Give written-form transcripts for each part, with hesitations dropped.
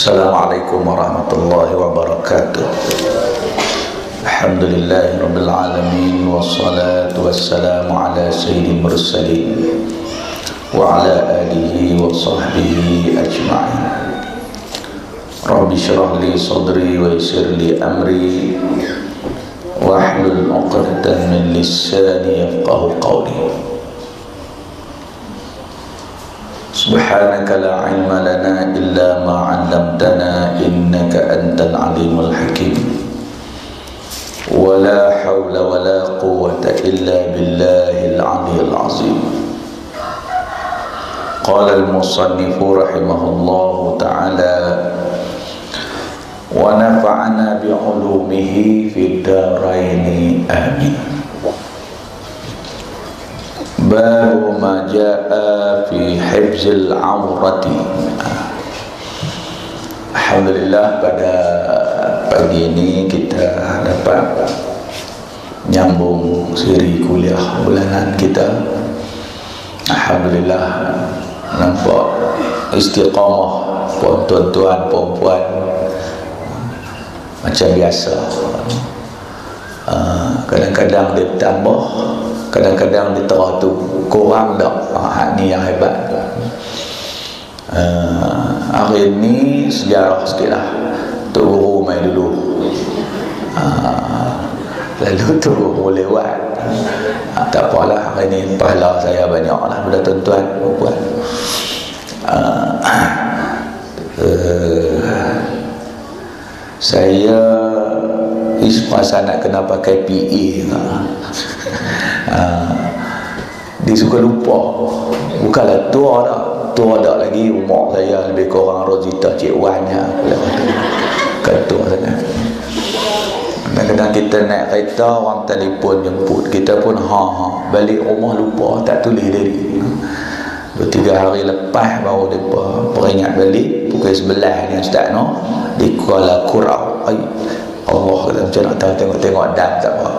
Assalamualaikum warahmatullahi wabarakatuh. Alhamdulillahirabbil alamin wassalatu wassalamu ala sayyidil mursalin wa ala alihi wa sahbihi ajma'in. Rabbi shrah li sadri wa yassir li amri wahlul 'uqdatam min lisani yafqahu qawli. Subhanaka la ilma lana illa ma 'allamtana innaka antal alimul hakim. Wa la hawla wa la quwwata illa billahil 'aliyyil 'azim. Qala al-musannif rahimahullahu ta'ala wa nafa'ana bi 'ulumihi fid dharain amin. Baru ma jaa fi hifzil awrati. Alhamdulillah, pada pagi ini kita dapat nyambung siri kuliah bulanan kita. Alhamdulillah, nampak istiqamah tuan-tuan puan-puan macam biasa. Kadang-kadang dia tambah, kadang-kadang dia tu kurang dah. Ni yang hebat. Hari ni sejarah sikit lah. Tok Guru main dulu, lalu Tok Guru lewat. Tak apalah, hari ni pahala saya banyak lah pada tuan-tuan puan. Saya rasa nak kena pakai PA. Dia suka lupa. Bukanlah tua dah lagi. Umur saya lebih kurang Rosita Cik Wan ya. Ketua sangat. Kadang-kadang kita naik kereta, orang telefon jemput, kita pun balik rumah lupa, tak tulis diri. 2-3 hari lepas baru mereka peringat balik. Pukul 11 ni Ustaz di Kuala Kurau. Allah kata macam nak tahu, tengok dan tak apa.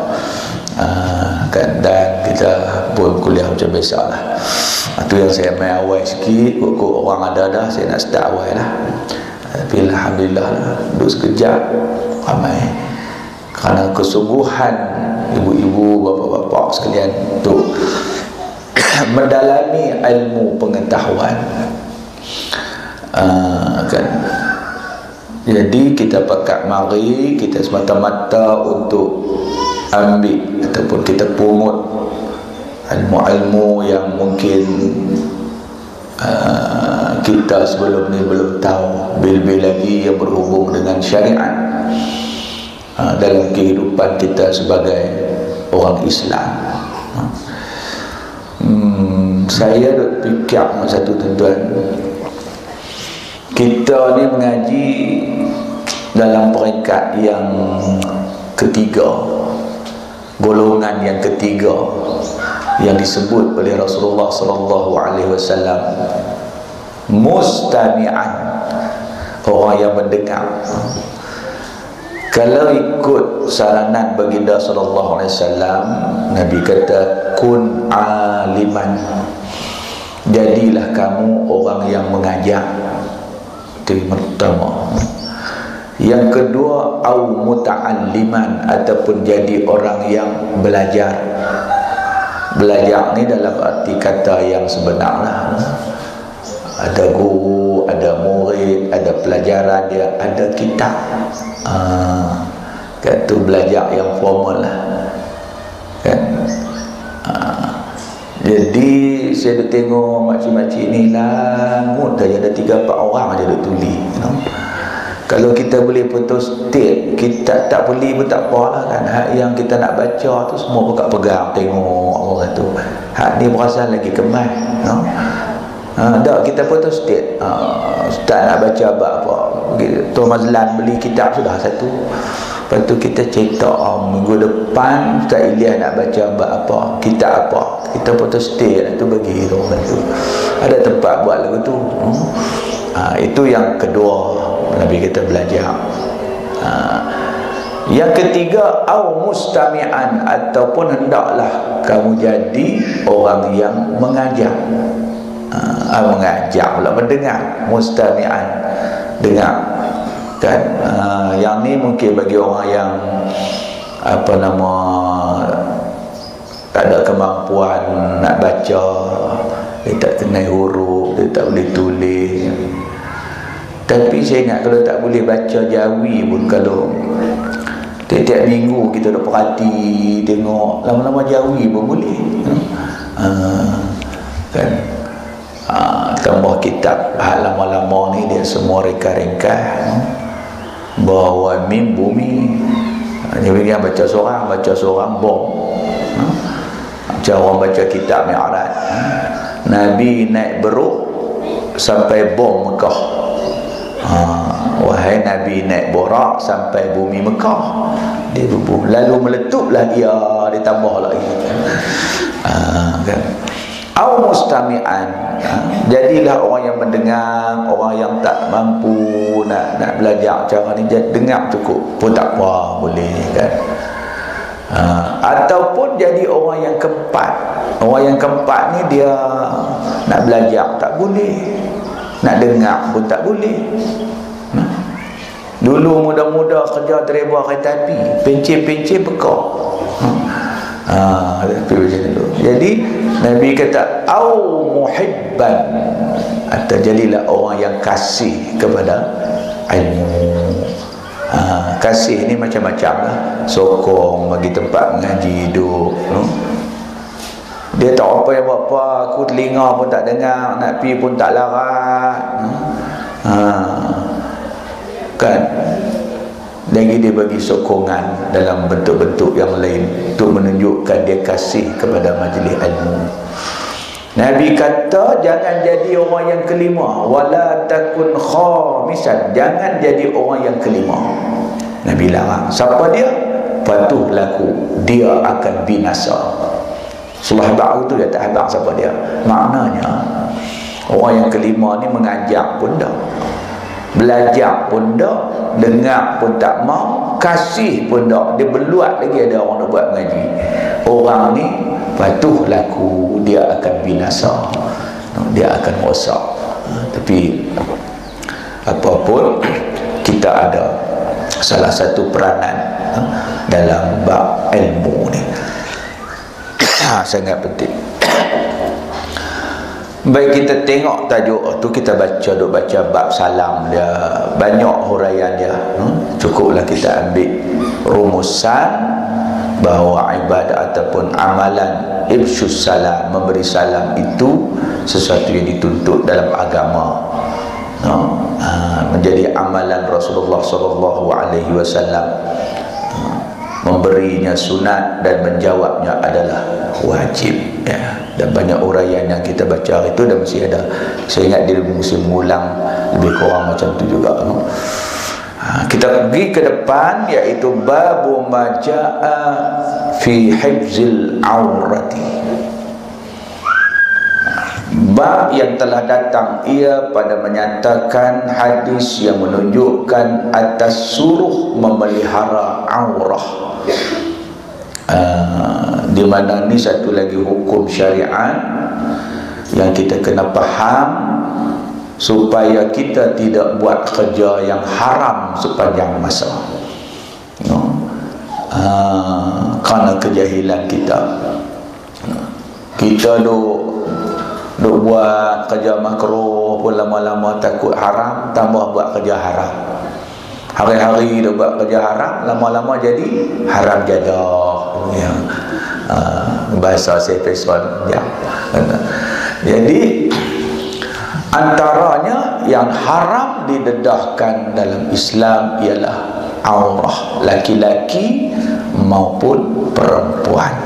Kan, dan kita pun kuliah macam biasa lah. Itu yang saya main awal sikit. Kok orang ada saya nak start awal lah. Tapi Alhamdulillah lah, duduk sekejap ramai. Kerana kesungguhan ibu-ibu, bapa-bapa sekalian untuk mendalami ilmu pengetahuan. Kan, jadi kita pakat mari, kita semata-mata untuk ambil ataupun kita pungut ilmu-ilmu yang mungkin kita sebelum ni belum tahu, bil-bil lagi yang berhubung dengan syariat dalam kehidupan kita sebagai orang Islam. Saya duk fikir satu tuan-tuan, kita ni mengaji dalam peringkat yang ketiga, golongan yang ketiga yang disebut oleh Rasulullah sallallahu alaihi wasallam mustami'an, orang yang mendengar. Kalau ikut saranan baginda sallallahu alaihi wasallam, Nabi kata kun aliman, jadilah kamu orang yang mengajar. Itu yang pertama. Yang kedua, au muta'alliman, ataupun jadi orang yang belajar. Belajar ni dalam arti kata yang sebenarlah. Ada guru, ada murid, ada pelajaran dia, ada kitab. Kata belajar yang formal lah. Kan? Jadi saya duk tengok makcik-makcik ni langut dah, ada 3-4 orang aja duk tulis. Kalau kita boleh putus tape, kita tak boleh pun tak apalah kan. Hak yang kita nak baca tu semua pegang tengok orang tu. Hak ni berasa lagi kemas, tak kita putus tape. Tak nak baca apa-apa. Tuan Mazlan beli kitab sudah satu. Lepas tu kita cetak minggu depan Ustaz Ilyas nak baca apa, kitab apa, kita putus tape tu bagi orang tu. Ada tempat buat lagu tu. Itu yang kedua, Nabi kita belajar. Yang ketiga, au mustami'an, ataupun hendaklah kamu jadi orang yang mengajar. Mengajar pula, mendengar. Mustami'an, dengar. kan. Yang ni mungkin bagi orang yang apa nama, tak ada kemampuan nak baca, dia tak kenal huruf, dia tak boleh tulis. Tapi saya ingat kalau tak boleh baca Jawi pun, kalau tiap-tiap minggu kita dah perhati tengok lama-lama Jawi pun boleh. Kan. Tambah kitab lama-lama ni dia semua reka-reka bahawa mim bumi. Jadi yang baca seorang bom. Macam orang baca kitab Mi'raj, Nabi naik beruk sampai bom Mekah. Wahai Nabi naik borak sampai bumi Mekah, dia bubuh, lalu meletuplah ia, ditambah lagi. Kan. Au mustami'an, jadilah orang yang mendengar, orang yang tak mampu nak belajar cara ni, dengar cukup pun tak apa, boleh kan. Ataupun jadi orang yang keempat. Orang yang keempat ni dia nak belajar tak boleh, nak dengar pun tak boleh. Dulu muda-muda kerja tereba kereta api, pencet-pencet bekak. Tapi macam dulu. Jadi Nabi kata au muhibban, atau jadilah orang yang kasih kepada ilmu. Kasih ni macam-macam lah. Sokong, bagi tempat mengaji, duduk. Dia tak apa yang buat apa, aku telinga pun tak dengar, nak pergi pun tak larat. Kan. Lagi dia bagi sokongan dalam bentuk-bentuk yang lain untuk menunjukkan dia kasih kepada majlis ilmu. Nabi kata jangan jadi orang yang kelima, wala takun khamisan, jangan jadi orang yang kelima. Nabi larang. Siapa dia? Patuh laku, dia akan binasa. Sahabat itu dia tak habaq siapa dia. Maknanya orang yang kelima ni mengajak pun dah, belajar pun dah, dengar pun tak mau, kasih pun dah, dia beluat lagi ada orang nak buat ngaji. Orang ni patuh laku, dia akan binasa, dia akan rosak. Tapi apapun, kita ada salah satu peranan dalam bab ilmu ni. Sangat penting. Baik, kita tengok tajuk tu, kita baca bab salam dia, banyak huraian dia. Cukuplah kita ambil rumusan bahawa ibadah ataupun amalan ifsyus salam, memberi salam itu sesuatu yang dituntut dalam agama. Menjadi amalan Rasulullah SAW. Memberinya sunat dan menjawabnya adalah wajib, ya. Dan banyak uraian yang kita baca itu dan mesti ada. Saya ingat dia mesti mengulang lebih kurang macam tu juga. Kita pergi ke depan, iaitu babu maja'a fi hifzil aurati. Bab yang telah datang ia pada menyatakan hadis yang menunjukkan atas suruh memelihara aurah. Di mana ni satu lagi hukum syariat yang kita kena faham supaya kita tidak buat kerja yang haram sepanjang masa. Kerana kejahilan kita. Kita duk buat kerja makruh pun lama-lama takut haram, tambah buat kerja haram. Hari-hari dia buat kerja haram, lama-lama jadi haram jadah, ya. Bahasa saya person, ya. Jadi antaranya yang haram didedahkan dalam Islam ialah aurah laki-laki maupun perempuan.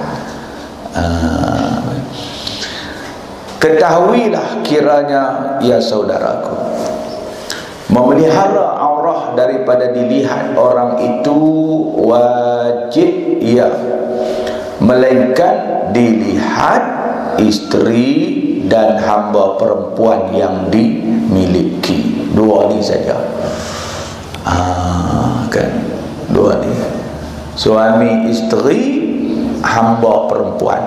Ketahuilah kiranya ya saudaraku, memelihara aurah daripada dilihat orang itu wajib, ya, melainkan dilihat isteri dan hamba perempuan yang dimiliki. Dua ni saja. Kan, dua ni, suami isteri, hamba perempuan.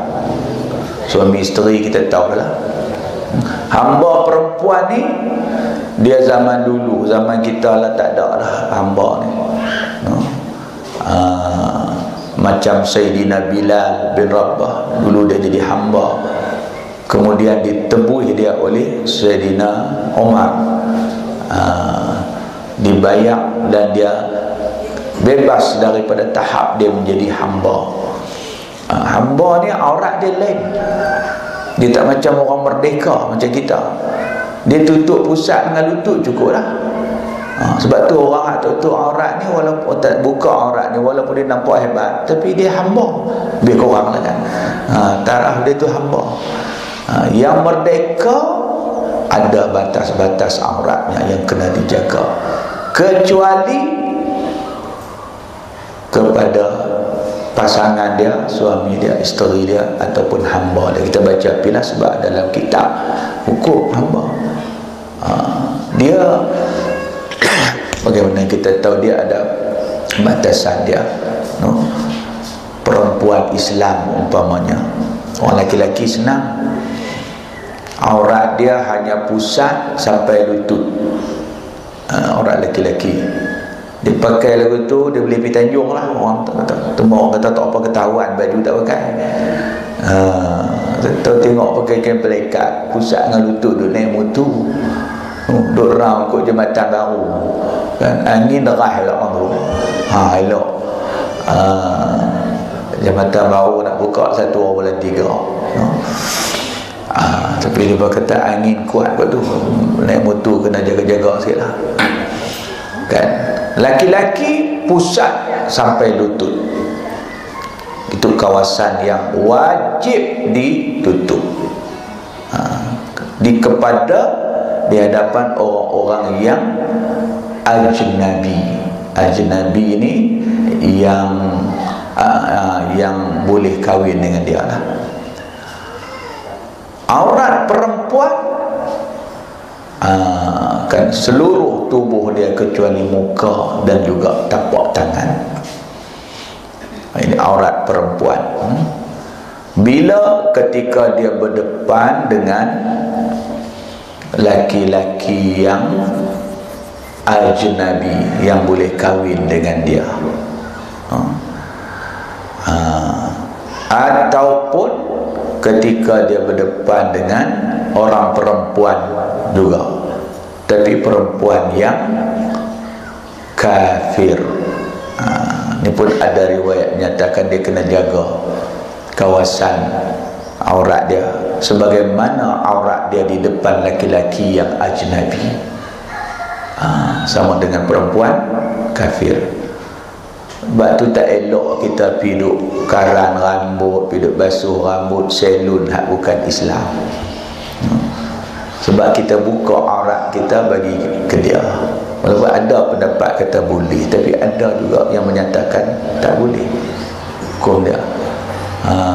Suami isteri kita tahu lah. Hamba perempuan ni Dia zaman dulu, zaman kita lah tak ada lah hamba ni. Macam Sayyidina Bilal bin Rabah, dulu dia jadi hamba, kemudian ditebus dia oleh Sayyidina Umar, dibayar dan dia bebas daripada tahap dia menjadi hamba. Hamba ni aurat dia lain. Dia tak macam orang merdeka macam kita. Dia tutup pusat dengan lutut cukup lah. Sebab tu orang tutup aurat ni, walaupun tak buka aurat ni, walaupun dia nampak hebat, tapi dia hamba. Lebih kurang lah kan. Taraf dia tu hamba. Yang merdeka ada batas-batas auratnya yang kena dijaga, kecuali kepada pasangan dia, suami dia, isteri dia, ataupun hamba dia. Kita baca pilah sebab dalam kitab hukum hamba, dia bagaimana kita tahu dia ada batasan dia, no? Perempuan Islam umpamanya, orang lelaki senang, aurat dia hanya pusat sampai lutut. Aurat lelaki dia pakai lagu tu, dia boleh pergi Tanjung lah. Orang kata tak apa ketahuan, baju tak pakai. Tahu tengok pakai kain pelikat, pusat dengan lutut, duduk naik motor, duduk round kot Jambatan Baru kan, angin derah lah orang tu. Elok. Jambatan Baru nak buka 1 bulan 3, tapi dia berkata angin kuat kot tu, naik motor kena jaga-jaga sikit lah kan. Laki-laki pusat sampai lutut, itu kawasan yang wajib ditutup, kepada di hadapan orang-orang yang ajnabi. Ajnabi ini yang boleh kahwin dengan dia lah. Aurat perempuan kan seluruh tubuh dia kecuali muka dan juga tapak tangan. Ini aurat perempuan. Bila ketika dia berdepan dengan laki-laki yang ajnabi, yang boleh kahwin dengan dia, ataupun ketika dia berdepan dengan orang perempuan juga, tapi perempuan yang kafir. Ini pun ada riwayat menyatakan dia kena jaga kawasan aurat dia sebagaimana aurat dia di depan laki-laki yang ajnabi, sama dengan perempuan kafir. Sebab tu tak elok kita pergi duduk karang rambut, pergi duduk basuh rambut, salon hak bukan Islam. Sebab kita buka aurat kita bagi ke dia. Walaupun ada pendapat kata boleh, tapi ada juga yang menyatakan tak boleh. Hukum dia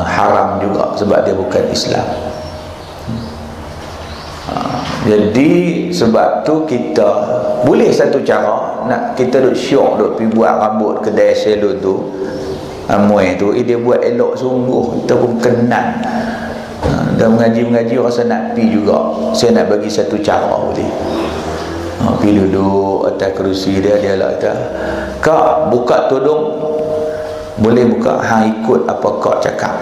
haram juga sebab dia bukan Islam. Jadi sebab tu kita boleh satu cara nak kita duk syok duk pergi buat rambut kedai salon tu, Amoi tu, dia buat elok sungguh, kita pun kenal. Dan mengaji-mengaji rasa nak pergi juga. Saya nak bagi satu cara boleh. Pergi duduk atas kerusi dia lah kata, "Kak, buka tudung." Boleh buka, ikut apa kak cakap.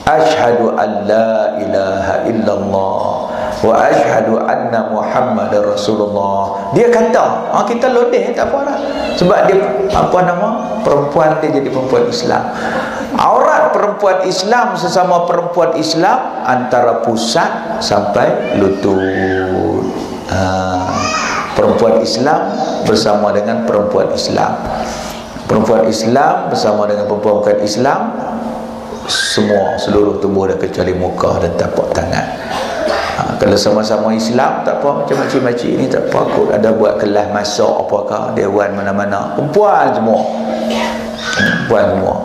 Asyhadu an la ilaha illallah wa asyhadu anna Muhammadar Rasulullah. Dia kata, kita lodeh tak apa lah. Sebab dia perempuan, dia jadi perempuan Islam. Aurat perempuan Islam sesama perempuan Islam antara pusat sampai lutut. Perempuan Islam bersama dengan perempuan Islam. Perempuan Islam bersama dengan perempuan bukan Islam, semua seluruh tubuh dia kecuali muka dan tapak tangan. Kalau sama-sama Islam tak apa, macam makcik-makcik ni tak apa kot, ada buat kelas masak apakah, dewan mana-mana, perempuan semua, perempuan semua.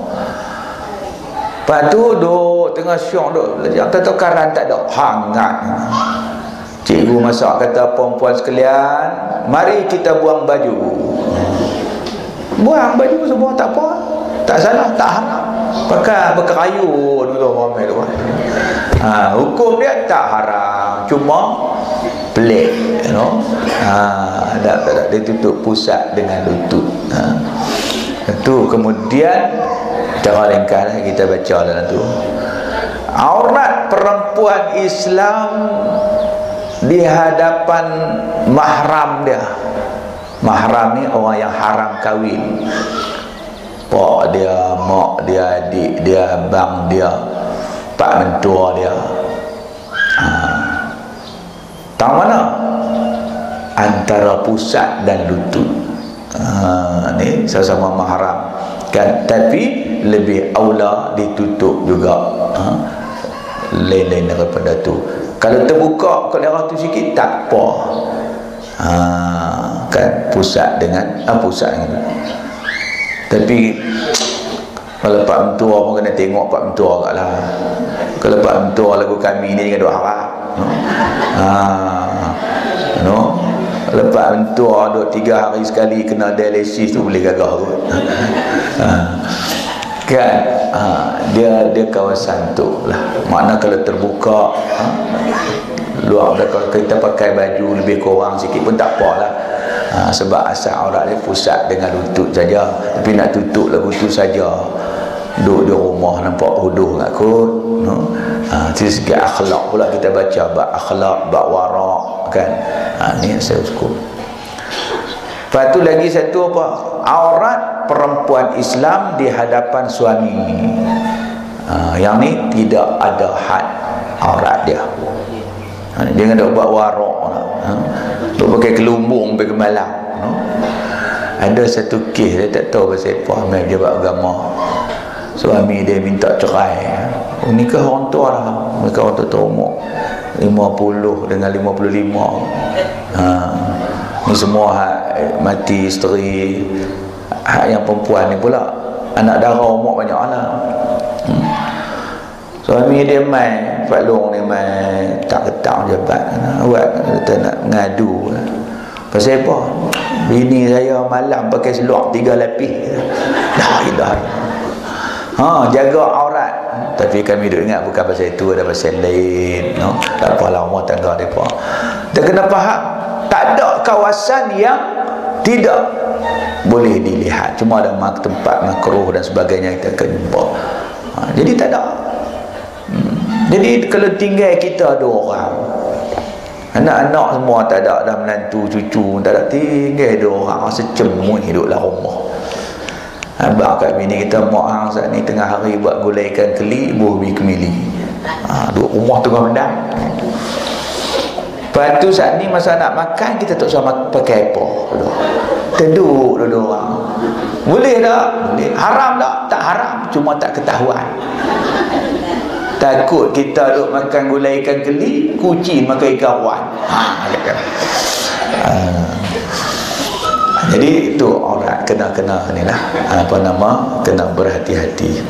Lepas tu duk tengah syok duk belajar, tak karan tak ada, hangat. Cikgu masak kata, perempuan sekalian, mari kita buang baju. Buang baju semua tak apa, tak salah, tak haram. Pakai berkayu dulu ramai tu. Hukum dia tak haram, cuma pelik, you know. Tak, dia tutup pusat dengan lutut. Itu kemudian cara ringkas kita baca dalam tu. Aurat perempuan Islam di hadapan mahram dia. Mahram ni orang yang haram kahwin. Pak dia, mak dia, adik dia, abang dia, pak mentua dia. Tahu mana? Antara pusat dan lutut. Ni sama-sama mahram kan, tapi lebih aula ditutup juga. Lain-lain daripada tu. Kalau terbuka ke daerah tu sikit tak apa. Kan pusat dengan pusat dengan. Tapi kalau pak mentua pun kena tengok pak mentua agaklah. Kalau pak mentua lagu kami ni jangan duk harap. No. Kalau pak mentua duk 3 hari sekali kena dialisis tu boleh gagah kot. Kan dia kawasan tu lah. Makna kalau terbuka luar, kalau kita pakai baju lebih kurang sikit pun tak apalah. Sebab asal aurat dia pusat dengan lutut saja, tapi nak tutup lagu tu saja. Duduk di rumah nampak huduh nak kot, no? Dari segi akhlak pula kita baca bab akhlak, bab warak kan. Ni saya cukup. Lepas tu lagi satu apa? Aurat perempuan Islam di hadapan suami. Yang ni tidak ada had aurat dia. Jangan nak buat warak lah. Duk pakai kelumbung pergi malam. Ada satu kes dia tak tahu pasal apa, mai pejabat agama. Suami dia minta cerai. Nikah orang tua lah. Mereka orang tua umur 50 dengan 55. Ni semua hak mati isteri. Hak yang perempuan ni pula anak dara umur banyak lah. Suami dia mai Pak Long ni mai tak ketang jabat. Awak kata nak ngadu. Pasal apa? Bini saya malam pakai seluar 3 lapis. Dah ilah. Jaga aurat. Tapi kami duk ingat bukan pasal itu, ada pasal lain, no? Tak apalah rumah tangga depa. Kita kena faham, tak ada kawasan yang tidak boleh dilihat. Cuma ada tempat makruh dan sebagainya kita akan jumpa. Jadi tak ada. Jadi kalau tinggal kita ada orang, anak-anak semua tak ada, dah menantu cucu tak ada, tinggal ada orang rasa cemuh hidup dalam rumah. Abang kat bini kita mak hang saat ni tengah hari buat gulai ikan keli, buah kemili. Duduk rumah tengah mendam. Lepas tu saat ni masa nak makan kita tak usah pakai apa. Teduk dulu orang. Boleh tak? Boleh. Haram tak? Tak haram, cuma tak ketahuan. Takut kita duk makan gulai ikan keli, kucing makan ikan wan. Jadi itu aurat kena ni lah, kena berhati-hati.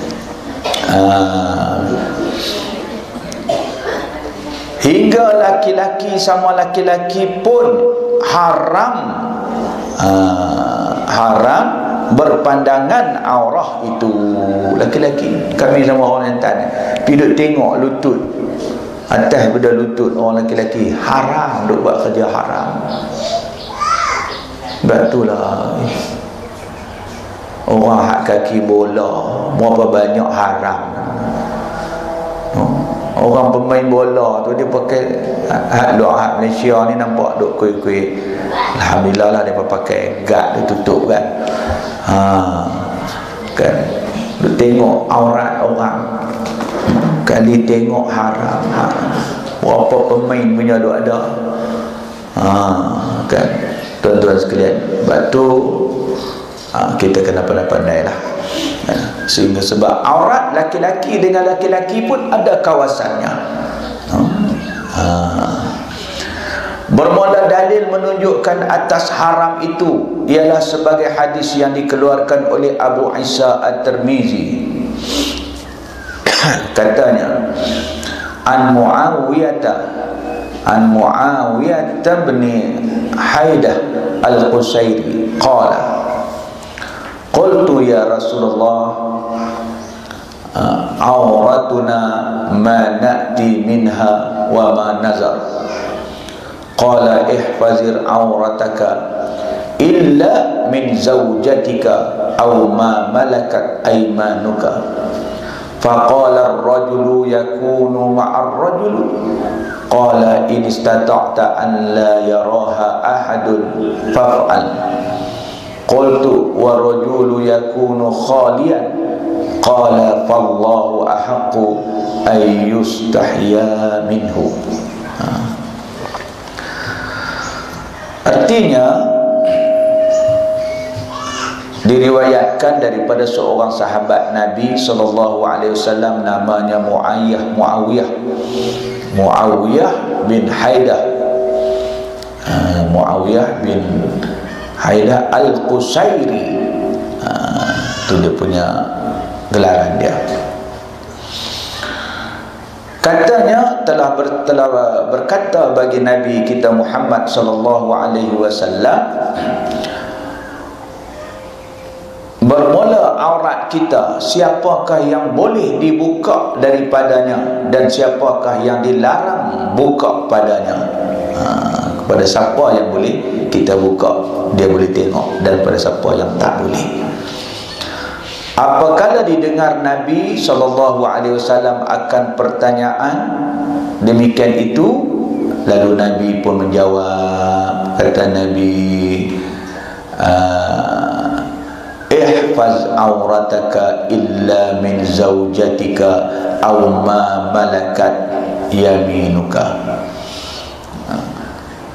Hingga laki-laki sama laki-laki pun haram berpandangan aurah itu. Laki-laki kami sama orang Kelantan pergi duk tengok lutut atas pada lutut orang laki-laki, haram duk buat kerja haram. Sebab itulah orang hak kaki bola berapa banyak haram. Orang pemain bola tu dia pakai hak luar hak Malaysia ni nampak duk kuih-kuih. Alhamdulillah lah dia pakai guard dia tutup kan. Kan duk tengok aurat orang. Kali tengok haram. Berapa pemain punya duk ada. Kan tuan-tuan sekalian, sebab tu kita kena pandai-pandai lah. Sehingga sebab aurat laki-laki dengan laki-laki pun ada kawasannya. Bermula dalil menunjukkan atas haram itu ialah sebagai hadis yang dikeluarkan oleh Abu Isa At-Tirmizi. Katanya, An Muawiyah bin Haidah Al-Qusairi qala qultu ya Rasulullah auratuna ma na'ti minha wa ma nazar qala ihfazir aurataka illa min zawjatika aw ma malakat aymanuka. Faqala ar-rajulu yakunu ma'ar rajul. Qala in istata'ta an la yaraha ahadun faf'al. Qultu wa rajulu yakunu khaliyan. Qala fallahu ahaqqu ay yustahya minhu. Artinya, diriwayatkan daripada seorang sahabat Nabi SAW, namanya Muawiyah bin Haidah. Muawiyah bin Haidah Al-Qusairi. Itu dia punya gelaran dia. Katanya telah berkata bagi Nabi kita Muhammad SAW, bermula aurat kita, siapakah yang boleh dibuka daripadanya dan siapakah yang dilarang buka padanya. Kepada siapa yang boleh kita buka, dia boleh tengok, dan pada siapa yang tak boleh. Apakala didengar Nabi SAW akan pertanyaan demikian itu, lalu Nabi pun menjawab. Kata Nabi, ihfaz aurataka illa min zawjatika aw ma malakat yaminuka.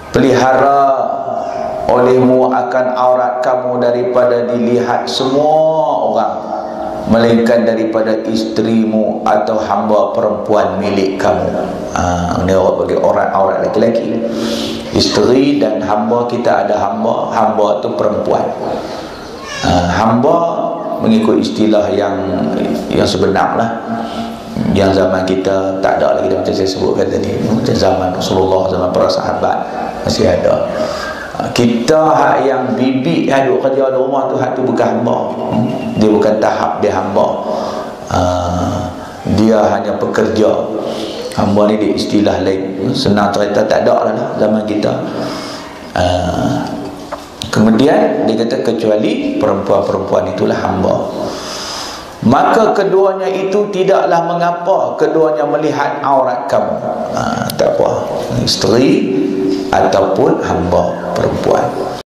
Pelihara olehmu akan aurat kamu daripada dilihat semua orang, melainkan daripada isterimu atau hamba perempuan milik kamu. Ini bagi aurat lelaki. Isteri dan hamba, kita ada hamba tu perempuan. Hamba mengikut istilah yang sebenar lah. Yang zaman kita tak ada lagi, macam saya sebutkan tadi. Macam zaman Rasulullah, zaman para sahabat masih ada. Kita hak yang bibi duk kerja di rumah tu, hak tu bukan hamba. Dia bukan tahap dia hamba. Dia hanya pekerja. Hamba ni dia istilah lain. Senang cerita, tak ada lah zaman kita. Kemudian dia kata kecuali perempuan-perempuan itulah hamba. Maka keduanya itu tidaklah mengapa keduanya melihat aurat kamu. Tak apa, isteri ataupun hamba perempuan.